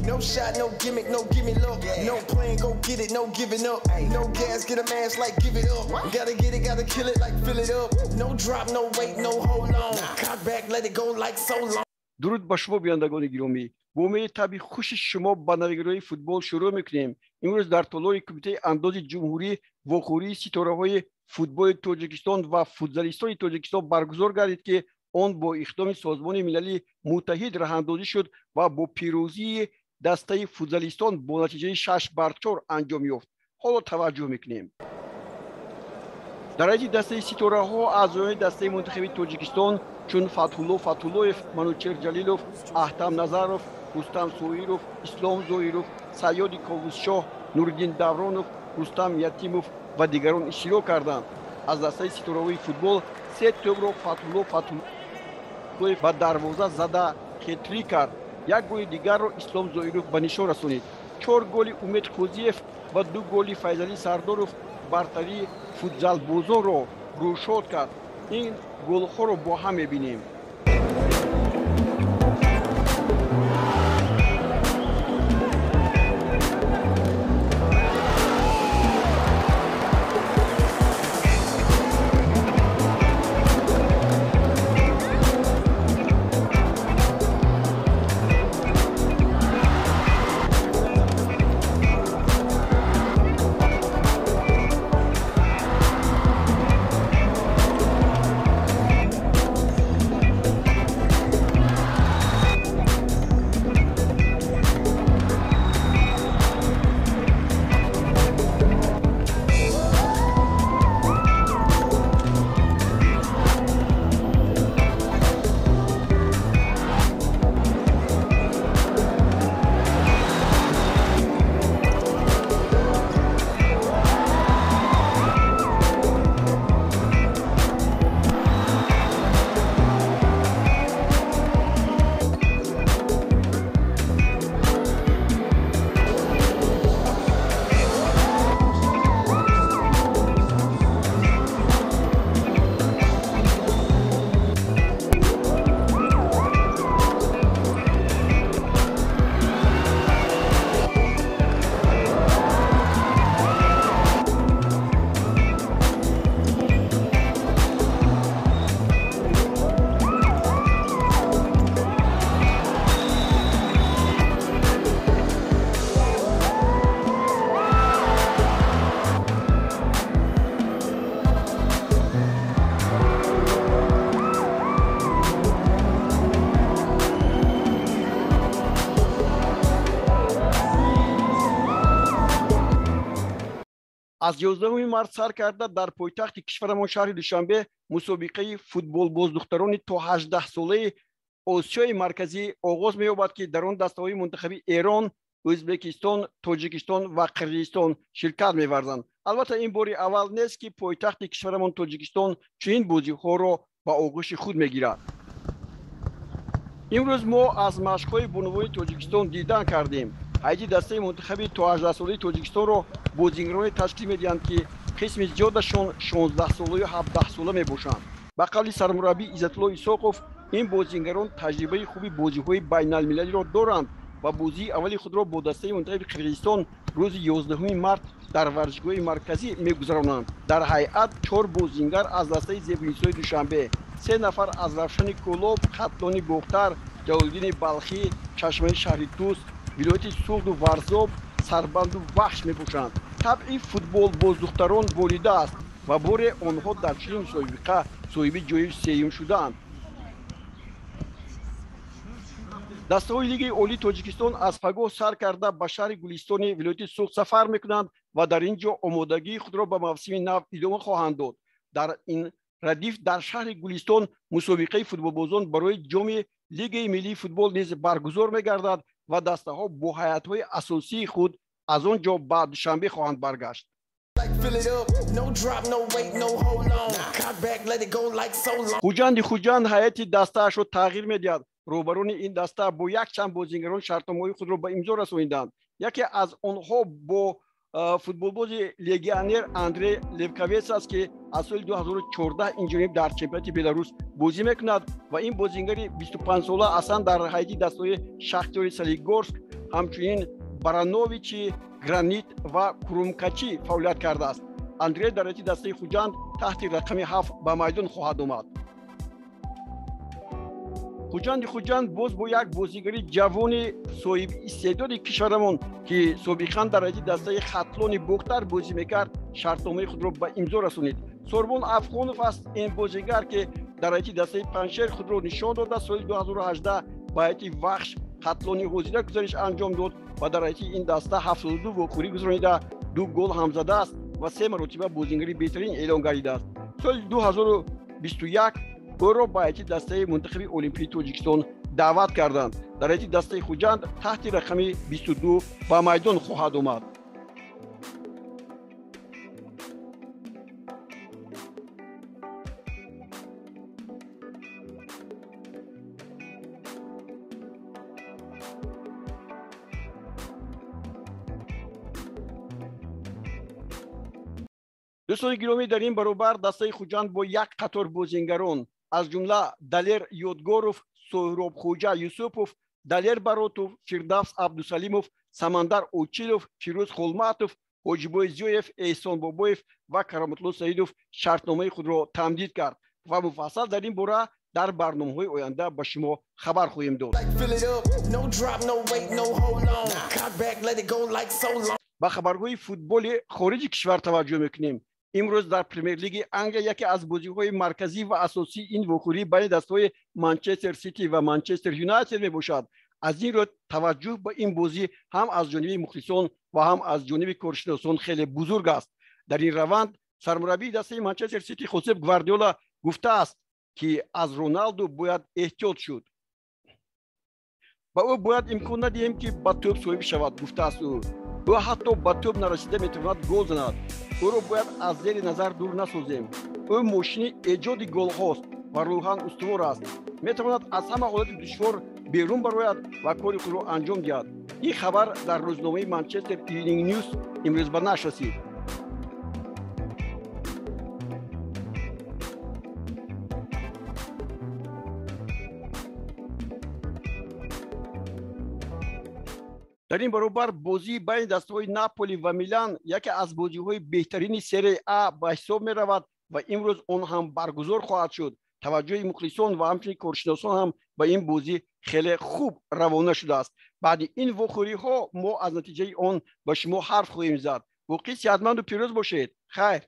No shot, no gimmick, no gimme look. No plan, go get it, no giving up. No gas, get a mask like give it up. Gotta get it, gotta kill it like fill it up. No drop, no wait, no hold on. Cock back, let it go like so long. درود با شما بینندگان گرامی. با امید طبع خوش شما با نویگرای فوتبال شروع میکنیم. امروز در طلوع کمیته انداز جمهوری واخوری ستاره‌های فوتبال تاجیکستان و فوتزالیستان تاجیکستان برگزار گردید که آن با اقدام سازمان ملل متحد راه اندازی شد و با پیروزی دسته فوتزالیستان با نتیجه 6-4 انجام یافت. حالا توجه میکنیم. در این دسته ستاره‌ها اعضای دسته منتخبی تاجیکستان چون فتح‌الله فتح‌الله‌یف، منوچهر جلیلوف، احتم نظروف، رستم سویروف، اسلام زویروف، سیاد کاووسشاه، نورالدین دورانوف، رستم یتیموف و دیگران اشتراک کردند. از دسته ستاره‌های فوتبال 3 توپ را فتح‌الله فتح‌الله‌یف به دروازه زده خطری کرد. یک گل دیگر را اسلام زویروف به نشان رسانید. 4 گل امید قوزیف و 2 گل فیضعلی سرداروف برتری فوتزال بازان را گشود کرد. این گل‌ها را با هم می‌بینیم. از 11 مارس سر کرده در پایتخت کشورمان شهر دوشنبه مسابقه فوتبال بازدختران تا 18 ساله آسیای مرکزی آغاز می‌یابد که در آن دسته‌های منتخبی ایران، ازبکستان، تاجیکستان و قرقیزستان شرکت می‌ورزند. البته این بار اول نیست که پایتخت کشورمان تاجیکستان چنین بازی‌ها را به آغوش خود می‌گیرد. امروز ما از مشق‌های بانوان تاجیکستان دیدن کردیم. هیئت دسته منتخبی تا 18 ساله تاجیکستان را بازیگران تشکیل می‌دهند که قسم زیادشان 16 ساله و 17 ساله میباشند. به قول سرمربی عزت‌الله اسحاقوف این بازیگران تجربه خوبی بازی‌های بین‌المللی را دارند و بازی اولی خود را با دسته منتخب قرقیزستان روز 11 مارس در ورزشگاه مرکزی می‌گذرانند. در هیئت 4 بازیگر از دسته زیب‌نیسای دوشنبه، 3 نفر از رفشن کلوب، خطلانی باختر، جلال‌الدین بلخی، چشمه شهری توس، ولایت سوخت و ورزاب، سربند و وحش می‌باشند. طبعی فوتبال بازدختران بریده است و بار آنها در چنین مسابقه صاحب جای سوم شدند. دسته‌های لیگ عالی تاجیکستان از پگاه سر کرده به شهر گلستان ولایت سوخت سفر می‌کنند و در اینجا آمادگی خود را به موسم نو ادامه خواهند داد. در این ردیف در شهر گلستان مسابقه فوتبال بازان برای جام لیگ ملی فوتبال نیز برگزار می‌گردد و دسته‌ها با هیئت‌های اساسی خود از آنجا بعد دوشنبه خواهند برگشت. خوجند هیئت دسته‌اش را تغییر می‌دهد. روبرون این دسته با یک چند بازیگران شرطنامه‌های خود را به امضا رسانیدند. یکی از آنها با فوتبالباز لگیونر اندری لوکاویچ است که از سال 2014 اینجانب در چمپیونات بلاروس بازی می‌کند و این بازیگر 25 ساله اصلا در هیئت دسته‌های شاختار سالیگورسک همچنین برانوویچی، گرانیت و کرومکچی فعالیت کرده است. اندری در رده دسته خوجند تحت رقم 7 به میدان خواهد آمد. خوجند باز با یک بازیگری جوان صاحب استعداد کشورمان که سابقا در رده دسته خطلان بختر بازی میکرد شرطنامه خود را به امضا رسانید. سوربون افغانوف است این بازیگر که در رده دسته پنجشیر خود را نشان داده. سال 2018 با هیئت وخش خطلانی حوزه گزارش انجام داد و در رده این دسته 72 واخوری گذرانیده 2 گل هم زده است و 3 مرتبه بازیگری بهترین اعلام گردیده است. سال 2021 او را با هیئت دسته منتخب المپیک تاجیکستان دعوت کردند. در هیئت دسته خوجند تحت رقم 22 به میدان خواهد آمد. دوستان گرامی، در این برابر دسته خوجند با یک قطار بازیگران از جمله دلیر یادگاروف، سهراب خوجا یوسفوف، دلیر براتوف، فردوس عبدالسلیموف، سمندر اوچیلوف، فیروز خولماتوف، حاجیبای زیویف، احسان بابایف و کرامتالله سعیدوف شرطنامه خود را تمدید کرد و مفصل در این باره در برنامه‌های آینده به شما خبر خواهیم داد. با خبرهای فوتبال خارج کشور توجه میکنیم. امروز در پرمیر لیگ انگلیس یکی از بازی‌های مرکزی و اساسی این واخوری بین دست‌های منچستر سیتی و منچستر یونایتد میباشد. از این رو توجه به این بازی هم از جانب مخلصان و هم از جانب کارشناسان خیلی بزرگ است. در این روند سرمربی دسته منچستر سیتی خوسپ گواردیولا گفته است که از رونالدو باید احتیاط شد. با او باید امکان ندهیم که با توپ صاحب شود. گفته است او حتی با توپ نرسیده میتواند گل زند. او را باید از زیر نظر دور نسازیم. او ماشین ایجاد گل هاست و روحاً استوار است. میتواند از همه حالت دشوار بیرون برآید و کار خود را انجام دهد. این خبر در روزنامه منچستر ایونینگ نیوز امروز به نشر رسید. در این برابر بازی بین دسته‌های ناپولی و میلان یکی از بازی‌های بهترین سری آ به حساب می رود و امروز آن هم برگزار خواهد شد. توجه مخلصان و همچنین کارشناسان هم به این بازی خیلی خوب روانه شده است. بعد این واخوری ها ما از نتیجه آن به شما حرف خواهیم زد. باقی صحتمند و پیروز باشید. خیر.